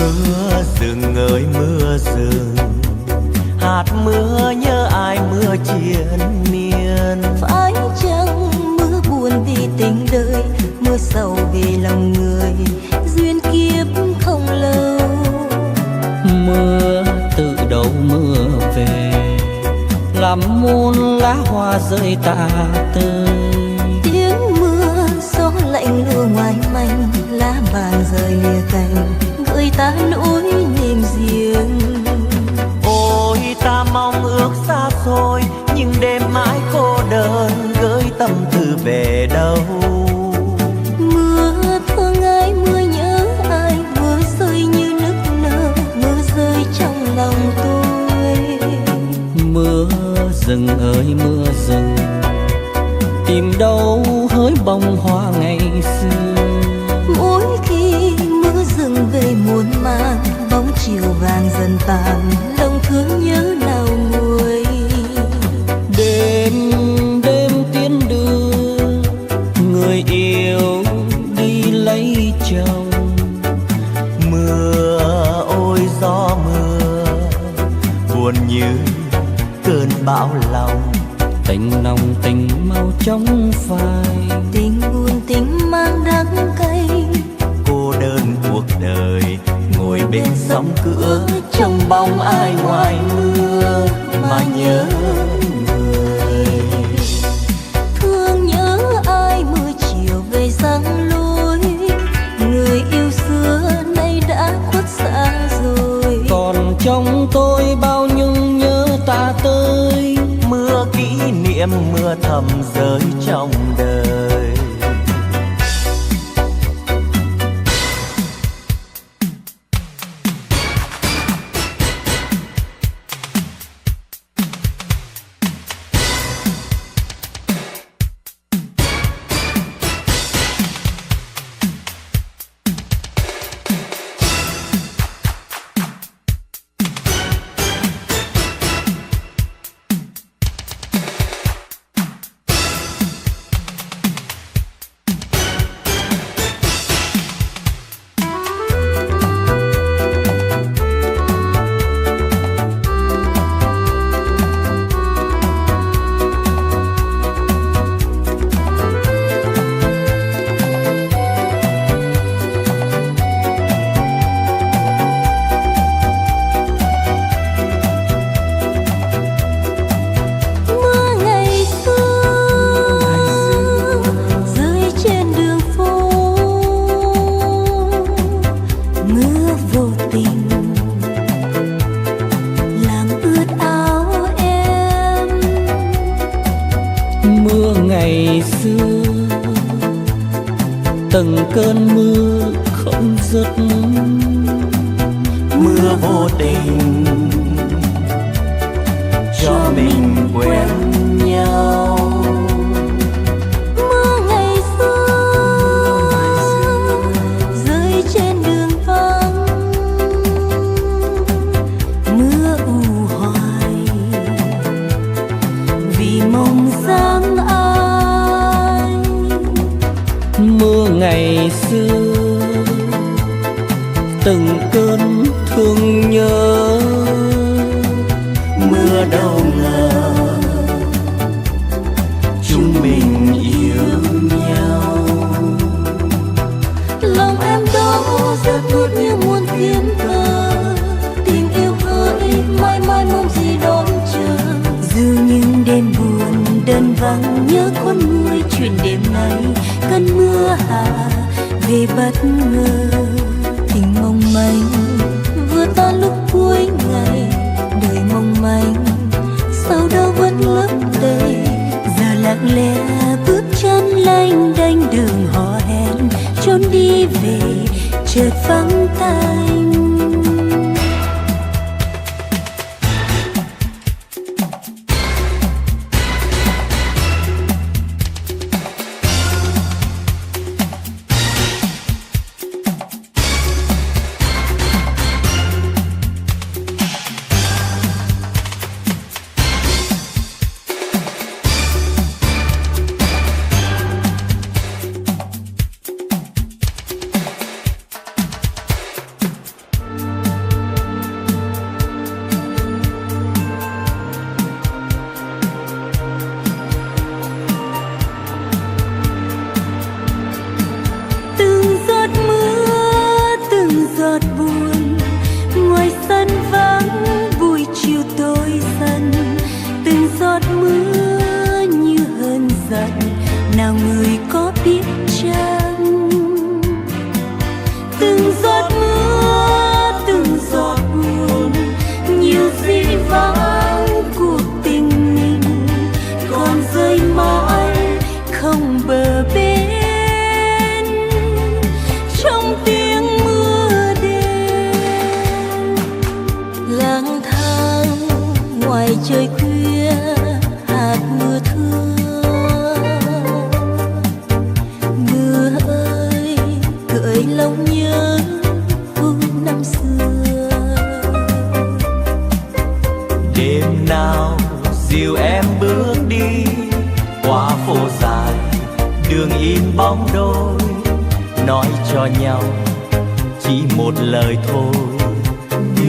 Mưa rừng ơi mưa rừng, hạt mưa nhớ ai mưa triền miên. Phải chăng mưa buồn vì tình đời, mưa sầu vì lòng người, duyên kiếp không lâu. Mưa tự đâu mưa về, làm muôn lá hoa rơi tả tơi. Tiếng mưa gió lạnh lùa ngoài manh, lá vàng rơi lìa cành, gửi ta nỗi niềm riêng. Ôi ta mong ước xa xôi, nhưng đêm mãi cô đơn, gửi tâm tư về đâu. Mưa thương ai, mưa nhớ ai, mưa rơi như nức nở, mưa rơi trong lòng tôi. Mưa rừng ơi mưa rừng, tìm đâu hỡi bông hoa ngày xưa. Mỗi khi mưa rừng về muôn màng, bóng chiều vàng dần tàn, lòng thương nhớ nào nguôi. Đêm đêm tiến đưa người yêu đi lấy chồng. Mưa ôi gió mưa, buồn như cơn bão lòng. Tình nồng tình mau chóng phai, Tình buồn tình mang đắng cay, Cô đơn cuộc đời ngồi bên sóng cửa, trong bóng ai ngoài mưa mà nhớ người. thương nhớ ai mưa chiều về giăng lối, người yêu xưa nay đã khuất xa rồi. còn trong tôi bao nhung nhớ ta tới. Mưa kỷ niệm mưa thầm rơi trong đời. từng cơn mưa không dứt. Mưa vô tình cho mình quen nhau. Mưa ngày xưa rơi trên đường vắng, mưa u hoài vì mong sáng ai. Mưa ngày xưa từng cơn thương nhớ, mưa đâu ngờ chúng mình yêu nhau. Lòng em đó rất nuốt như muôn tiếng thơ, tình yêu hỡi mãi mãi mong gì đón chờ. Dù những đêm buồn đơn vắng nhớ con người, chuyện đêm nay cơn mưa hạ về bất ngờ. Tình mong manh vừa tan lúc cuối ngày, đời mong manh sau đó vẫn lấp đầy. Giờ lặng lẽ bước chân lanh đanh đường hò hẹn, trốn đi về chợt vắng tanh. nhớ phương năm xưa. Đêm nào dìu em bước đi qua phố dài, đường in bóng đôi, nói cho nhau chỉ một lời thôi,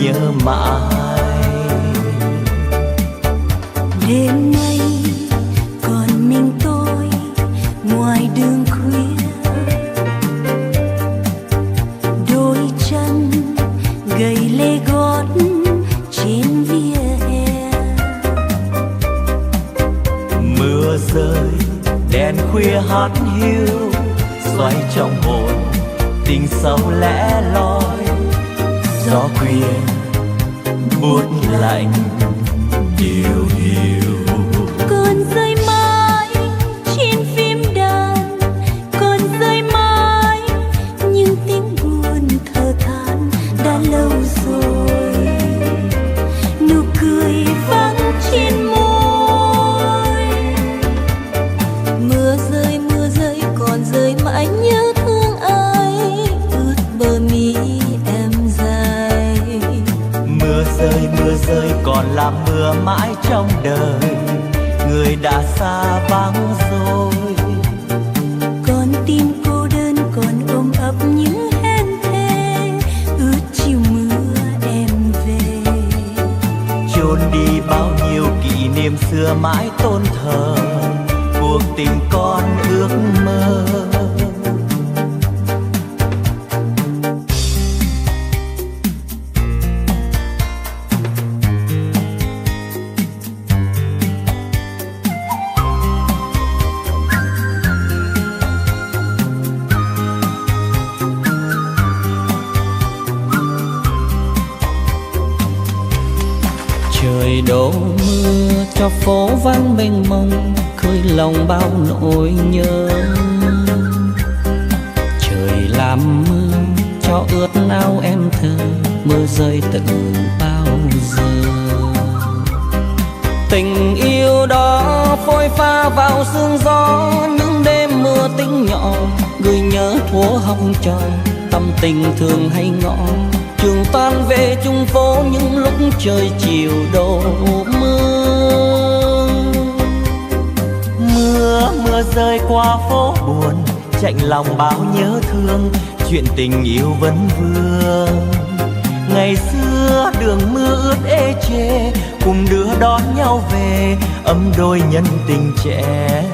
nhớ mãi. Đêm nay còn mình tôi ngoài đường khuya, đôi chân gầy lê gót trên vỉa hè. Mưa rơi đèn khuya hát hiu, xoay trong hồn tình sâu lẻ loi. Gió khuya buốt lạnh điều hiu. Còn rơi mãi trên phim đàn, còn rơi mãi những tiếng buồn thở than đã lâu rồi. Nụ cười vắng trên môi. Mưa rơi còn rơi mãi nhớ thương ai, ướt bờ mi em dài. Mưa rơi còn là mưa mãi trong đời, người đã xa vắng rồi. Con tim cô đơn còn ôm ấp những hên thề, ướt chiều mưa em về. Chôn đi bao nhiêu kỷ niệm xưa mãi tôn thờ, cuộc tình con ước mơ. Trời đổ mưa cho phố vắng mênh mông, khơi lòng bao nỗi nhớ. Trời làm mưa cho ướt áo em thơ, mưa rơi từ bao giờ. Tình yêu đó phôi pha vào sương gió, những đêm mưa tĩnh nhỏ gửi nhớ thuở học trò. Tâm tình thường hay ngõ trường tan về chung phố những lúc trời chiều đổ mưa. Mưa rơi qua phố buồn, chạnh lòng bao nhớ thương, chuyện tình yêu vẫn vương. Ngày xưa đường mưa ướt ê chê, cùng đưa đón nhau về, ấm đôi nhân tình trẻ.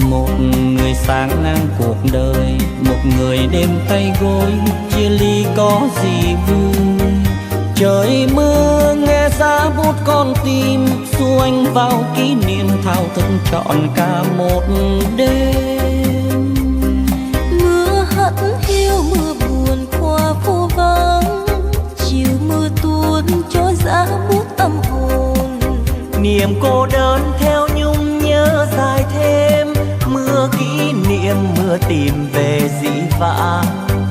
Một người sáng ngang cuộc đời, một người đêm tay gối, chia ly có gì vui. Trời mưa nghe giá bút con tim, xu anh vào kỷ niệm thao thức trọn cả một đêm. Mưa hắt hiu mưa buồn qua phố vắng, chiều mưa tuôn cho giá bút âm hồn. Niềm cô đơn theo nhung nhớ dài thêm, mưa kỷ niệm mưa tìm về dĩ vãng.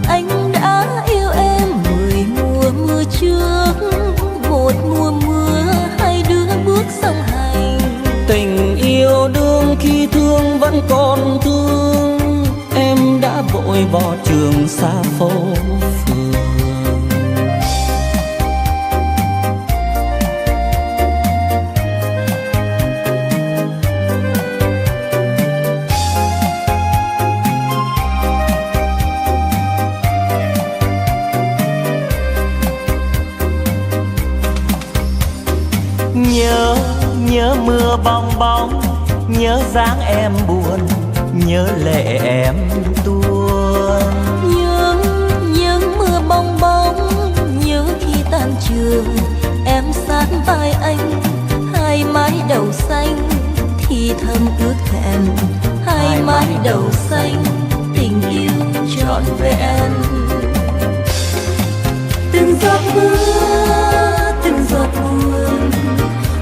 Anh đã yêu em 10 mùa mưa trước, một mùa mưa hai đứa bước song hành. Tình yêu đương khi thương vẫn còn thương, em đã vội bỏ trường xa phố phường. Nhớ mưa bong bóng, nhớ dáng em buồn, nhớ lệ em tuôn. Nhớ mưa bong bóng, nhớ khi tan trường em sát vai anh, hai mái đầu xanh thì thầm ước hẹn, hai mái đầu xanh tình yêu trọn vẹn. Từng giọt mưa, từng giọt buồn,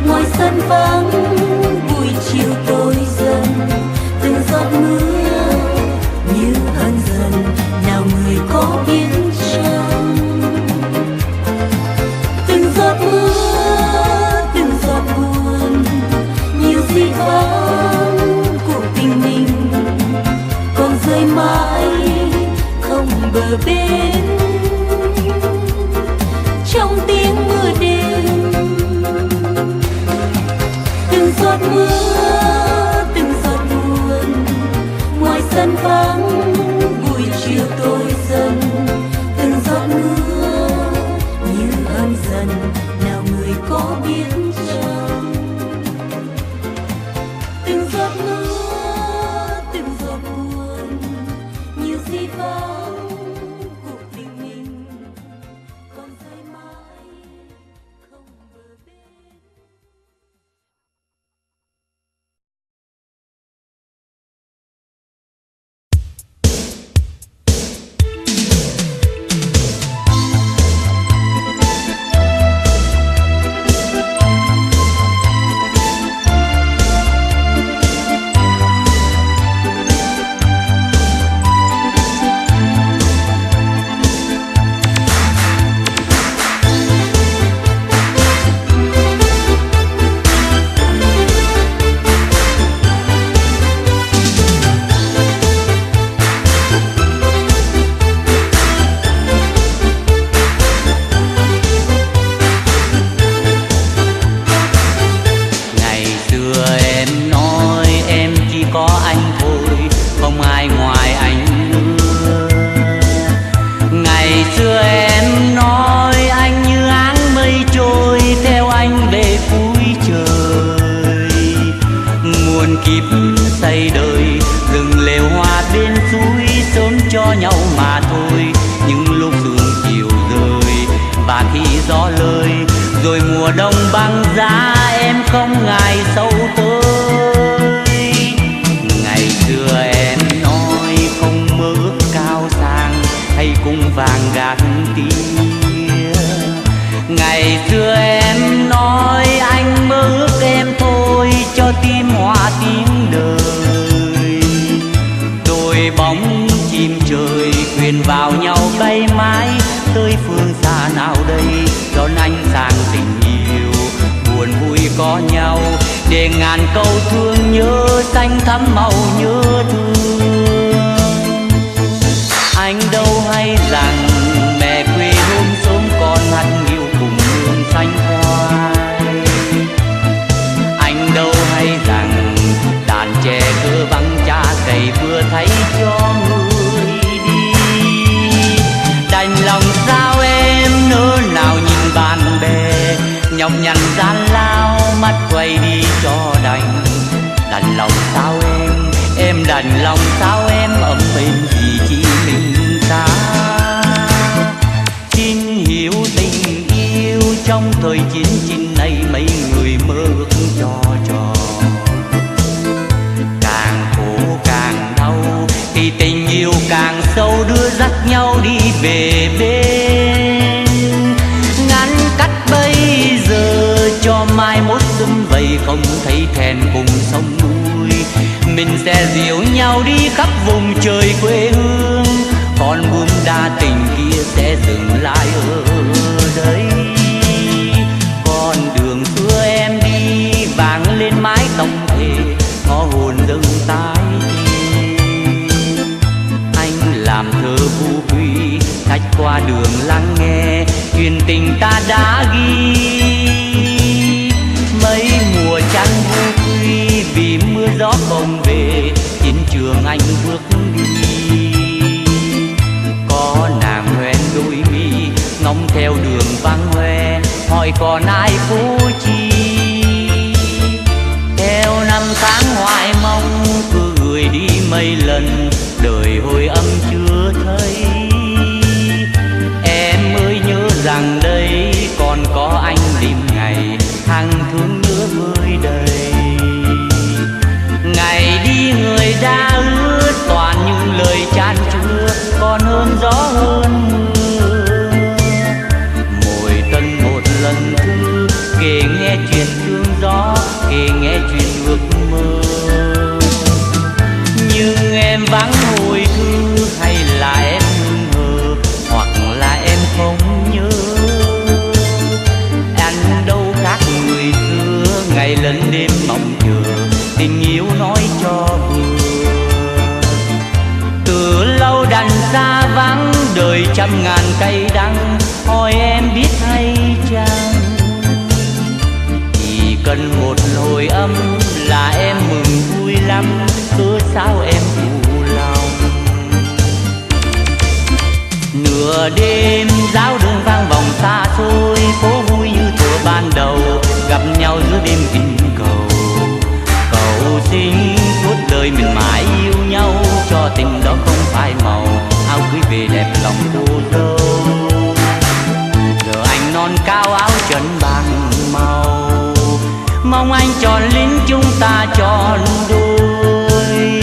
ngoài sân vắng buổi chiều tối dần. Từng giọt mưa như ân dần, nào người có biết chăng. Từng giọt mưa, từng giọt buồn, nhiều gì vắng cuộc tình mình còn rơi mãi không bờ bến. đến trong tiếng mưa đêm. Từng giọt mưa, từng giọt buồn, ngoài sân vắng buổi chiều tối dần. Từng giọt mưa như ấm dần, nào người có biết chăng? Từng giọt mưa, từng giọt buồn, nhiều gì vắng cuộc tình mình còn rơi mãi không bờ bến. kề nghe trăm ngàn cay đắng, hỏi em biết hay chăng? Chỉ cần một hồi âm là em mừng vui lắm, cớ sao em phụ lòng. Nửa đêm giáo đường vang vọng xa xôi, phố vui như thuở ban đầu, gặp nhau giữa đêm tình cầu. Cầu xin suốt đời mình mãi yêu nhau, cho tình đó không phai màu, áo cưới về đẹp lòng cô dâu. Giờ anh non cao áo trần bằng màu, mong anh tròn lính chúng ta tròn đôi.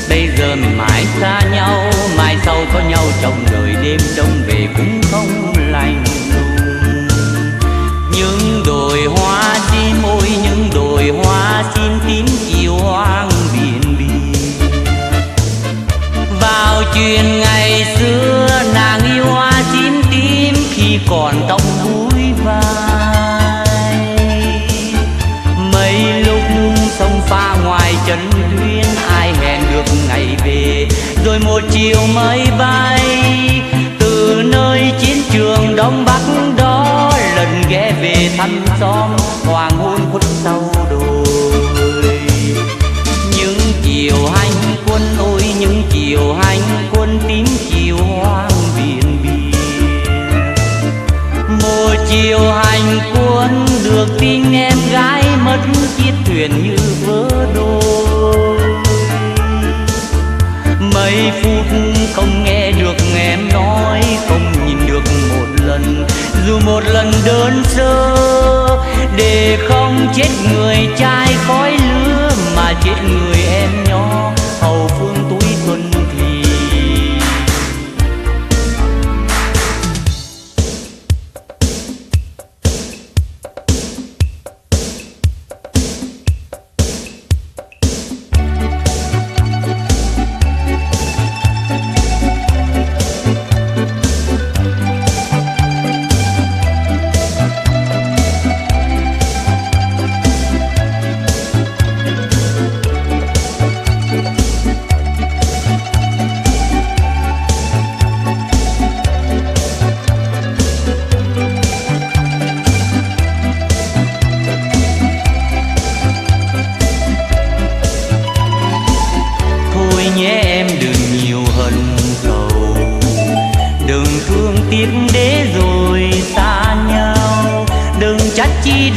Bây giờ mình mãi xa nhau, mai sau có nhau trong đời, đêm trông về cũng không lành lùng. Những đồi hoa sim ôi những đồi hoa sim tím chiều hoang biển biển. Vào chuyện ngày xưa nàng yêu hoa sim tím khi còn tóc búi vai. Mấy lúc sông pha ngoài trần duyên, ai hẹn được ngày về, rồi một chiều mới bay từ nơi chiến trường Đông Bắc đó, lần ghé về thăm xóm hoàng hôn khuất sau đồi. Những chiều hành quân ôi những chiều hành quân tím chiều hoang biển biển. Một chiều hành quân được tin em gái mất chiếc thuyền như vỡ đôi. Mấy phút không nghe được em nói, không nhìn được một lần, dù một lần đơn sơ, để không chết người trai khói lửa, mà chết người em nhỏ hầu phương tuổi xuân thì.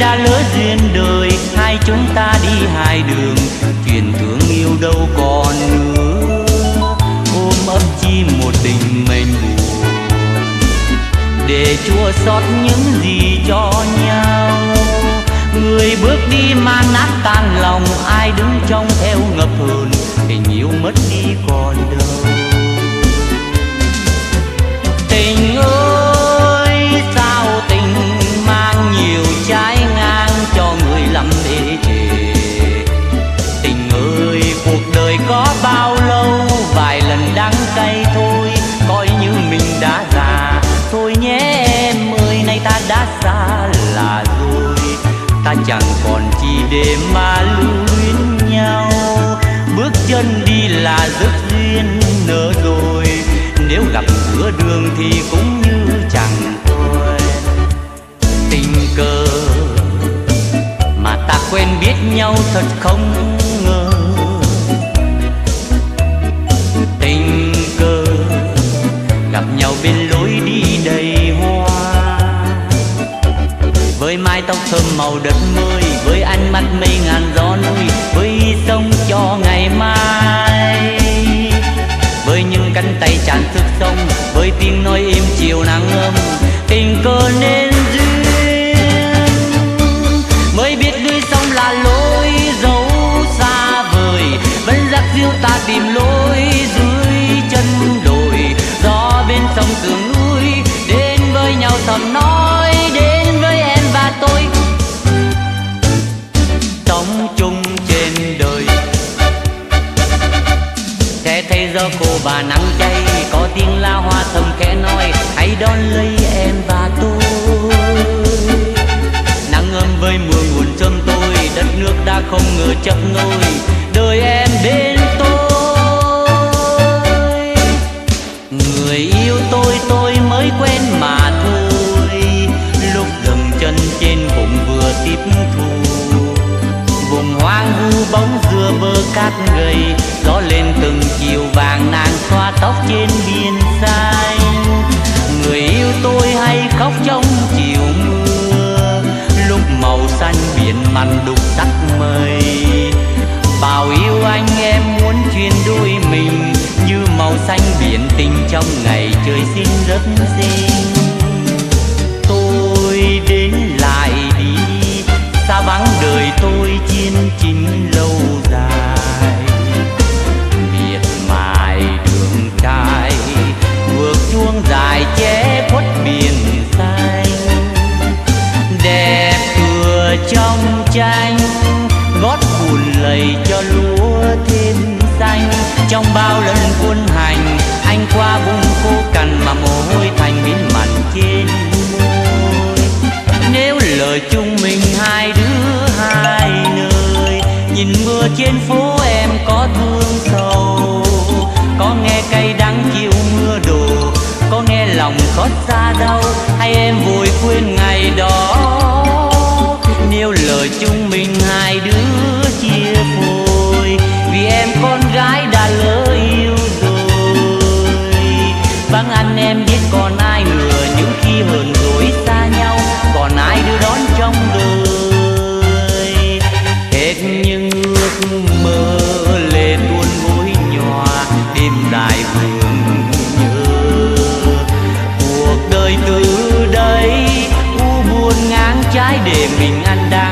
Đã lỡ duyên đời hai chúng ta đi hai đường, chuyện thương yêu đâu còn nữa. Ôm ấp chi một tình mênh buồn, để chua xót những gì cho nhau. Người bước đi man nát tan lòng, ai đứng trong theo ngập hờn, tình yêu mất đi còn đâu. Tình ơi sao tình mang nhiều trái ngang cho người lắm để chê. Tình ơi cuộc đời có bao lâu, vài lần đắng cay thôi, coi như mình đã già. Thôi nhé em ơi nay ta đã xa lạ rồi, ta chẳng còn chi để mà lưu luyến nhau. Bước chân đi là giấc duyên nở rồi, nếu gặp giữa đường thì cũng như chẳng quen. Tình cờ mà ta quen biết nhau thật không ngờ, tình cờ gặp nhau bên lối đi đầy hoa. Với mái tóc thơm màu đất mới, với ánh mắt mây ngàn gió núi, với sông cho ngày mai, với những cánh tay tràn sức sống, với tiếng nói im chiều nắng ấm. Tình cờ nên duyên mới biết núi sông là lối dấu xa vời, vẫn dắt dìu ta tìm lối dưới chân đồi. Gió bên sông sườn núi đến với nhau thầm nói, đến với em và tôi sống chung trên đời. Sẽ thấy gió khô và nắng cháy, có tiếng la hoa thầm khẽ nói, hãy đón lấy em và tôi. Nắng ấm với mưa nguồn sớm tôi, đất nước đã không ngờ chấp nối đời em bên tôi. Người yêu tôi khóc trong chiều mưa. Lúc màu xanh biển mặn đục sắc mây, bao yêu anh em muốn chuyên đôi mình, như màu xanh biển tình trong ngày trời xin rất xinh. Tôi đến lại đi, xa vắng đời tôi chiến chính lâu dài. Miệt mài đường trai, vượt chuông dài che khuất biển xanh. Đẹp cửa trong tranh, gót bùn lầy cho lúa thêm xanh. Trong bao lần quân hành, anh qua vùng khô cằn mà mồ hôi thành biến mặn trên môi. Nếu lời chung mình hai đứa hai nơi, nhìn mưa trên phố em có thương sầu, có nghe cay đắng chiều mưa đổ, có nghe lòng xót xa đau, hay em vội quên ngày đó. Nếu lời chung mình hai đứa chia phôi, vì em con gái đã lỡ yêu rồi. Vắng anh em biết còn ai ngờ, những khi hờn dỗi xa nhau, còn ai đưa đón trong đời. Hết những ước mơ lệ tuôn gối nhòa, đêm dài vương nhớ. Cuộc đời từ đây u buồn ngang trái để mình anh đang